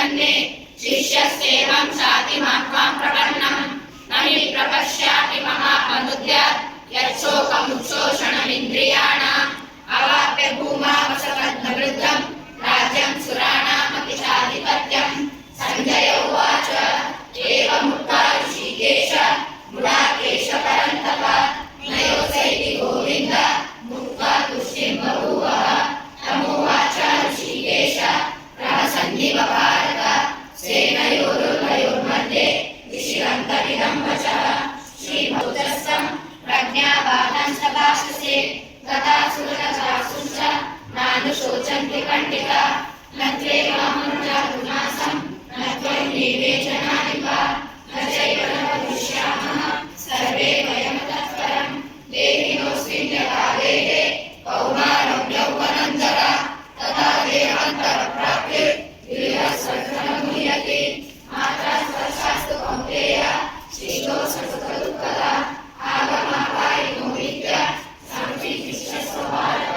प्रपन्ने शिष्यस्तेवं शातिमात्मा प्रपन्नं न हि प्रपश्याति महामनुद्यात् यच्छोकमुच्छोषणमिन्द्रियाणाम् अवाप्य भूमावसतद्वृद्धं राज्यं सुराणामपि चाधिपत्यं। संजय उवाच एवमुक्त्वा ऋषिकेश गुडाकेश परन्तप नयोसैति गोविन्द मुक्त्वा तुष्टिं बभूवः। तमुवाच ऋषिकेश प्रहसन्निव भारत सेनयोरुभयोर्मध्ये विशिरन्तमिदं वचः। श्रीभूतस्थं प्रज्ञावादं च भाषसे गतासुरगतासुश्च नानुशोचन्ति पण्डिता न त्वेवामुञ्जातुनासं न त्वं विवेचनादिपा न चैव न भविष्यामः सर्वे वयं तत्परं देहिनोऽस्मिन् यथा देहे कौमारं यौवनं जरा तथा देहान्तरप्राप्तिर्विरहस्वर्गममुह्यते मात्रा स्पर्शास्तु कौन्तेय शिष्टोऽसततदुःखदा आगमापायिनो विद्या संविधिष्ठस्व Bharat.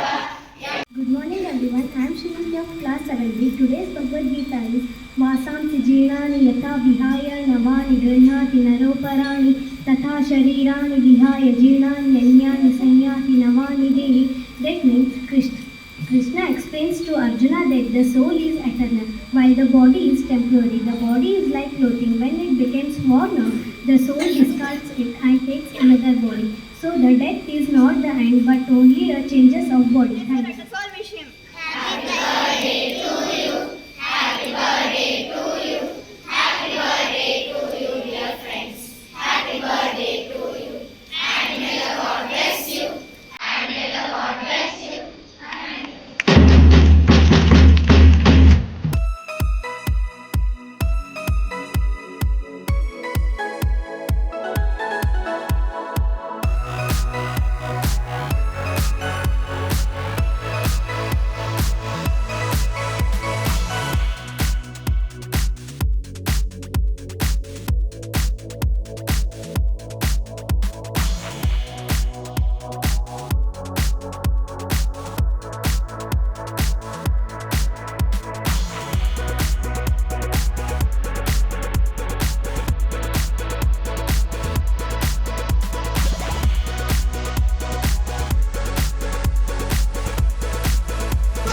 Good morning everyone, I am Shrinidhi of class 7B. Today's Bhagavad Gita is Vasamsi Jeerani Yata Vihaya Navani Grihati Naroparani Tatha Sharirani Vihaya Jeerani Anyani Sanyati Navani Dehi. That means Krishna explains to Arjuna that the soul is eternal while the body is temporary. The body is like clothing. When it becomes worn out, the soul discards it and takes another body. So the death is not the end but only a changes of body. Thanks.